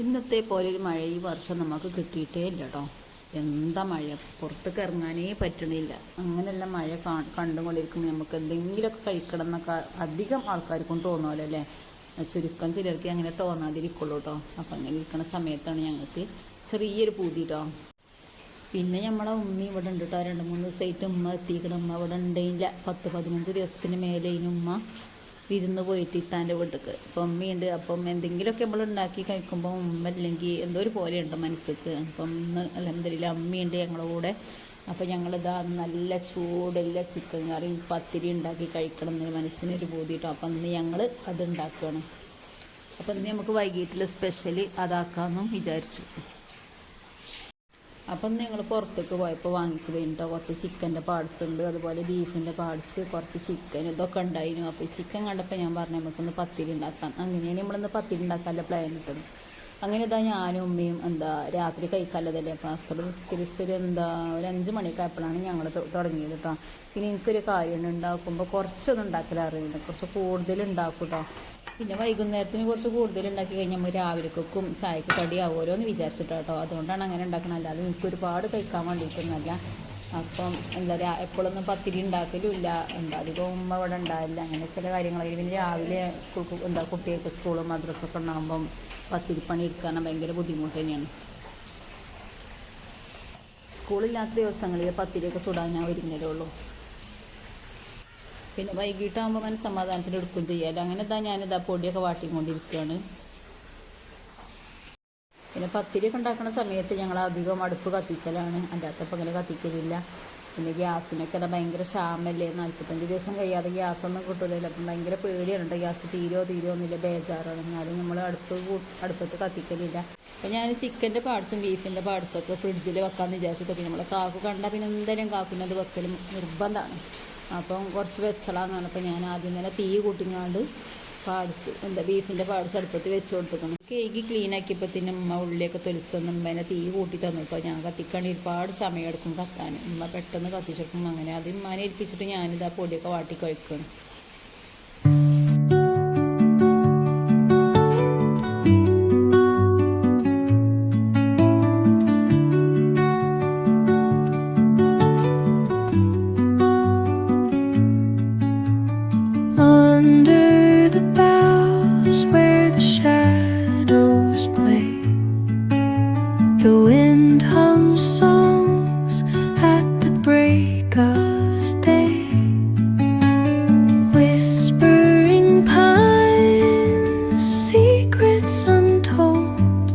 ഇന്നത്തെ പോലെ ഒരു മഴ ഈ വർഷം നമുക്ക് കിട്ടിയിട്ടേ ഇല്ല കേട്ടോ. എന്താ മഴ, പുറത്തേക്ക് ഇറങ്ങാനേ പറ്റണില്ല. അങ്ങനെയുള്ള മഴ കണ്ടുകൊണ്ടിരിക്കുമ്പോൾ നമുക്ക് എന്തെങ്കിലുമൊക്കെ കഴിക്കണം എന്നൊക്കെ അധികം ആൾക്കാർക്കും തോന്നുമല്ലോ അല്ലേ. ചുരുക്കം ചിലർക്ക് അങ്ങനെ തോന്നാതിരിക്കുള്ളൂ കേട്ടോ. അപ്പം അങ്ങനെ ഇരിക്കുന്ന സമയത്താണ് ഞങ്ങൾക്ക് ചെറിയൊരു പൂതി കേട്ടോ. പിന്നെ നമ്മളെ ഉമ്മ ഇവിടെ ഉണ്ട് കേട്ടോ. 2-3 ദിവസമായിട്ട് ഉമ്മ എത്തിക്കണം. ഉമ്മ ഇവിടെ ഉണ്ടായില്ല. 10-15 ദിവസത്തിന് മേലെ ഉമ്മ വിരുന്ന് പോയിട്ട് ഇത്താൻ്റെ വീട്ടിലേക്ക്. അപ്പം ഉമ്മയുണ്ട്. അപ്പം എന്തെങ്കിലുമൊക്കെ നമ്മൾ ഉണ്ടാക്കി കഴിക്കുമ്പോൾ ഉമ്മ ഇല്ലെങ്കിൽ എന്തോ ഒരു പോലെയുണ്ട് മനസ്സിക്ക്. അപ്പം ഇന്ന് അൽഹംദുലില്ലാ അമ്മയുണ്ട് ഞങ്ങളുടെ കൂടെ. അപ്പോൾ ഞങ്ങളിതാ നല്ല ചൂടുള്ള ചിക്കൻ കറി പത്തിരി ഉണ്ടാക്കി കഴിക്കണം എന്ന് മനസ്സിനൊരു ബോധ്യട്ടോ. അപ്പം ഇന്ന് ഞങ്ങൾ അത് ഉണ്ടാക്കുകയാണ്. അപ്പം ഇന്ന് നമുക്ക് വൈകിട്ടുള്ള സ്പെഷ്യൽ അതാക്കാമെന്നും വിചാരിച്ചു. അപ്പം ഞങ്ങൾ പുറത്തേക്ക് പോയപ്പോൾ വാങ്ങിച്ചത് കേട്ടോ. കുറച്ച് ചിക്കൻ്റെ പാർട്സ് ഉണ്ട്, അതുപോലെ ബീഫിൻ്റെ പാർട്സ്, കുറച്ച് ചിക്കൻ ഇതൊക്കെ ഉണ്ടായിരുന്നു. അപ്പോൾ ഈ ചിക്കൻ കണ്ടപ്പോൾ ഞാൻ പറഞ്ഞു നമുക്കൊന്ന് പത്തിരി ഉണ്ടാക്കാം. അങ്ങനെയാണ് നമ്മളിന്ന് പത്തിരി ഉണ്ടാക്കാനുള്ള പ്ലാൻ ഇട്ടത്. അങ്ങനെ ഇതാ ഞാനും ഉമ്മയും രാത്രി കഴിക്കാല്ലതല്ലേ. അപ്പോൾ അസർ നിസ്കരിച്ചൊരു ഒരു 5 മണിയൊക്കെ ആയപ്പോഴാണ് ഞങ്ങൾ തുടങ്ങിയത് കേട്ടോ. പിന്നെ എനിക്കൊരു കാര്യമാണ്, ഉണ്ടാക്കുമ്പോൾ കുറച്ചൊന്നും ഉണ്ടാക്കൽ അറിയില്ല, കുറച്ച് കൂടുതൽ ഉണ്ടാക്കും കേട്ടോ. പിന്നെ വൈകുന്നേരത്തിന് കുറച്ച് കൂടുതൽ ഉണ്ടാക്കി കഴിഞ്ഞാൽ നമ്മൾ രാവിലേക്കും ചായക്ക് കടിയാവുമല്ലോ എന്ന് വിചാരിച്ചിട്ടോ കേട്ടോ. അതുകൊണ്ടാണ് അങ്ങനെ ഉണ്ടാക്കണം. അല്ലാതെ എനിക്ക് ഒരുപാട് കഴിക്കാൻ വേണ്ടിയിട്ടൊന്നുമല്ല. അപ്പം എപ്പോഴൊന്നും പത്തിരി ഉണ്ടാക്കലും ഇല്ല. അധികം ഉമ്മ ഇവിടെ ഉണ്ടാവില്ല. അങ്ങനെയൊക്കെയുള്ള കാര്യങ്ങളായിരിക്കും. പിന്നെ രാവിലെ സ്കൂൾക്ക് കുട്ടികൾക്ക് സ്കൂളും മദ്രസൊക്കെ ഉണ്ടാകുമ്പം പത്തിരിപ്പണി എടുക്കാൻ ഭയങ്കര ബുദ്ധിമുട്ട് തന്നെയാണ്. സ്കൂളില്ലാത്ത ദിവസങ്ങളിൽ പത്തിരിയൊക്കെ ചുടാൻ ഞാൻ ഒരുങ്ങലുള്ളൂ. പിന്നെ വൈകിട്ടാകുമ്പോൾ മനസ്സമാധാനത്തിന് എടുക്കുകയും ചെയ്യാമല്ലോ. അങ്ങനെ ഞാനിതാ പൊടിയൊക്കെ വാട്ടിക്കൊണ്ടിരിക്കുകയാണ്. പിന്നെ പത്തിരിയൊക്കെ ഉണ്ടാക്കുന്ന സമയത്ത് ഞങ്ങൾ അധികം അടുപ്പ് കത്തിച്ചലാണ്, അല്ലാത്തപ്പോൾ അങ്ങനെ കത്തിക്കലില്ല. പിന്നെ ഗ്യാസിനൊക്കെ ഭയങ്കര ക്ഷാമല്ലേ. 45 ദിവസം കഴിയാതെ ഗ്യാസൊന്നും കിട്ടില്ലല്ലോ. അപ്പം ഭയങ്കര പേടിയാണ് കേട്ടോ. ഗ്യാസ് തീരോ എന്നില്ല, ബേജാറാണ്. എന്നാലും നമ്മൾ അടുപ്പത്ത് കത്തിക്കലില്ല. അപ്പോൾ ഞാൻ ചിക്കൻ്റെ പാർട്സും ബീഫിൻ്റെ പാർട്സൊക്കെ ഫ്രിഡ്ജിൽ വെക്കാമെന്ന് വിചാരിച്ചിട്ട്. പിന്നെ നമ്മൾ കാക്കു കണ്ടാൽ പിന്നെ എന്തായാലും കാക്കുന്നത് വെക്കലും നിർബന്ധമാണ്. അപ്പം കുറച്ച് വെച്ചളാന്ന് പറഞ്ഞപ്പോൾ ഞാൻ ആദ്യം തന്നെ തീ കൂട്ടിങ്ങാണ്ട് ബീഫിൻ്റെ പാർട്സ് അടുപ്പത്ത് വെച്ച് കൊടുത്തിക്കണം. കേക്ക് ക്ലീൻ ആക്കിയപ്പോൾ ഉമ്മ ഉള്ളിയൊക്കെ തൊലിച്ചൊന്നും ഉമ്മേനെ തീ കൂട്ടി തന്നു. ഇപ്പോൾ ഞാൻ കത്തിക്കണി ഒരുപാട് സമയമെടുക്കും കത്താൻ. ഉമ്മ പെട്ടെന്ന് കത്തിച്ചെടുക്കും. അങ്ങനെ അത് ഉമ്മാനെ ഏൽപ്പിച്ചിട്ട് ഞാനിതാ പൊടിയൊക്കെ വാട്ടി കഴിക്കണം. The wind hums songs at the break of day, whispering pines, secrets untold,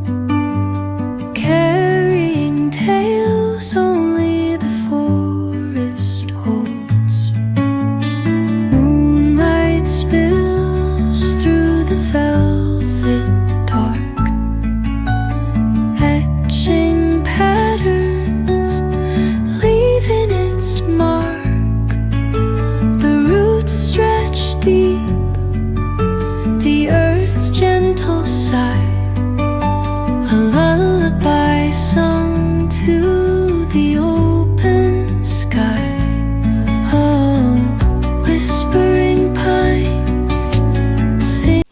carrying tales only the forest holds. Moonlight spills through the velvet dark, patterns, leaving its mark. The roots stretch deep, the earth's gentle sigh, a lullaby sung to the open sky. Oh, whispering pines sing.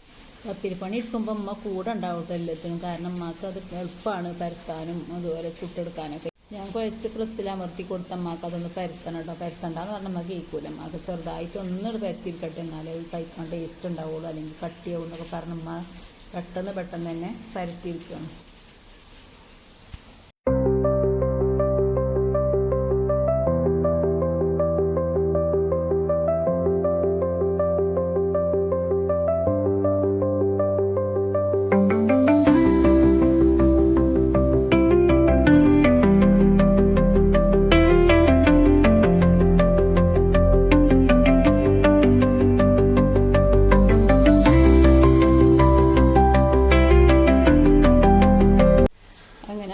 പത്തിരിപ്പണി ഇരിക്കുമ്പോൾ ഉമ്മ കൂടെ ഉണ്ടാവട്ടെ എല്ലാത്തിനും. കാരണം അമ്മക്ക് അത് എളുപ്പമാണ് പരത്താനും അതുപോലെ ചുട്ടെടുക്കാനൊക്കെ. ഞാൻ കുഴച്ച് പ്രസ്സിൽ അമർത്തി കൊടുത്ത അമ്മക്ക് അതൊന്ന് പരത്തണം കേട്ടോ. പരത്തണ്ടെന്ന് പറഞ്ഞാൽ അമ്മ കേൾക്കൂല. അമ്മക്ക് ചെറുതായിട്ട് ഒന്നും പരത്തിയിരിക്കട്ടെ, എന്നാലേ കഴിക്കാൻ ടേസ്റ്റ് ഉണ്ടാവുള്ളൂ, അല്ലെങ്കിൽ കട്ടിയാവും എന്നൊക്കെ പറഞ്ഞ് അമ്മ പെട്ടെന്ന് തന്നെ പരത്തിയിരിക്കണം.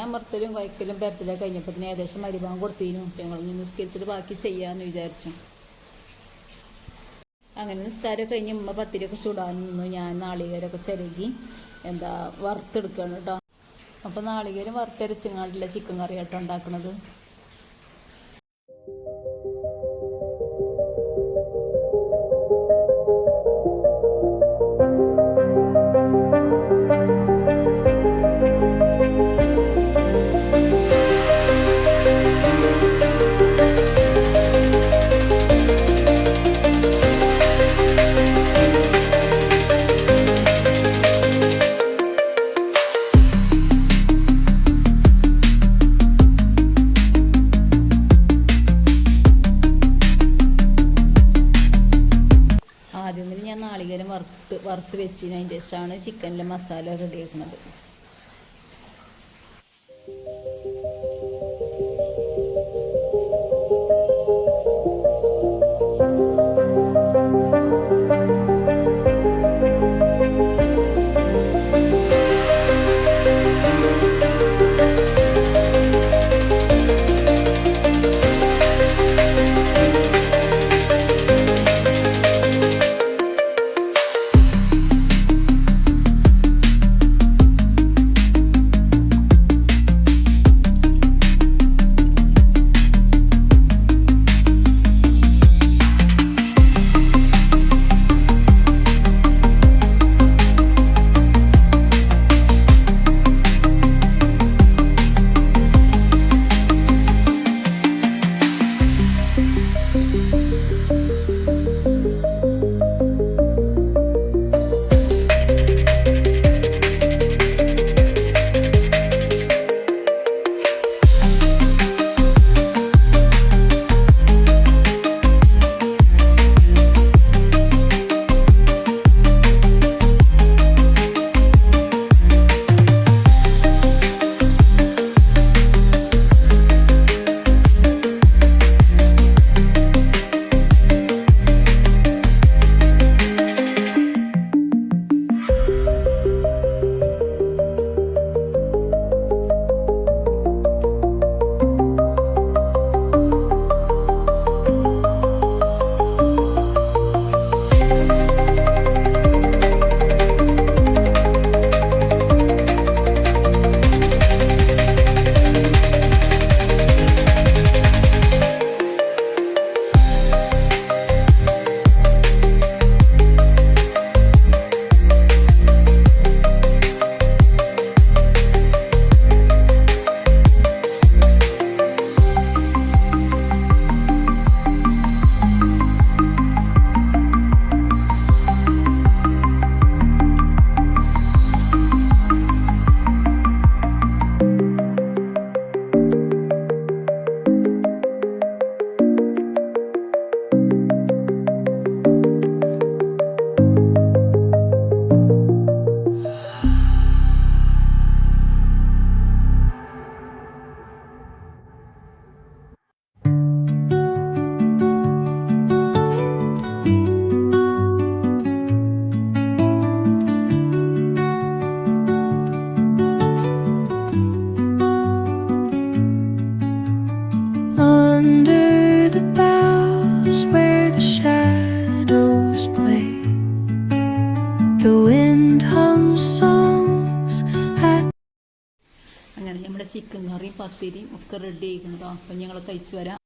അമർത്തലും കുഴക്കലും പരത്തലൊക്കെ കഴിഞ്ഞപ്പോൾ ഏകദേശം മരുഭാഗം കൊടുത്തിരുന്നു. ഞങ്ങൾ നിസ്കരിച്ചിട്ട് ബാക്കി ചെയ്യാമെന്ന് വിചാരിച്ചു. അങ്ങനെ നിസ്കാരം കഴിഞ്ഞ് ഉമ്മ പത്തിരിയൊക്കെ ചൂടാൻ നിന്നു. ഞാൻ നാളികേരമൊക്കെ ചിരകി വറുത്തെടുക്കുകയാണ് കേട്ടോ. അപ്പോൾ നാളികേരം വറുത്തരച്ചിങ്ങാണ്ടില്ല ചിക്കൻ കറി ആട്ടോ ഉണ്ടാക്കുന്നത്. വറുത്ത് വെച്ചതിന് അതിൻ്റെ ശേഷമാണ് ചിക്കനിലെ മസാല റെഡി ആക്കുന്നത്. അങ്ങനെ നമ്മുടെ ചിക്കൻ കറിയും പത്തിരിയും ഒക്കെ റെഡി ആയിരിക്കണതോ. അപ്പം ഞങ്ങൾ കഴിച്ചു വരാം.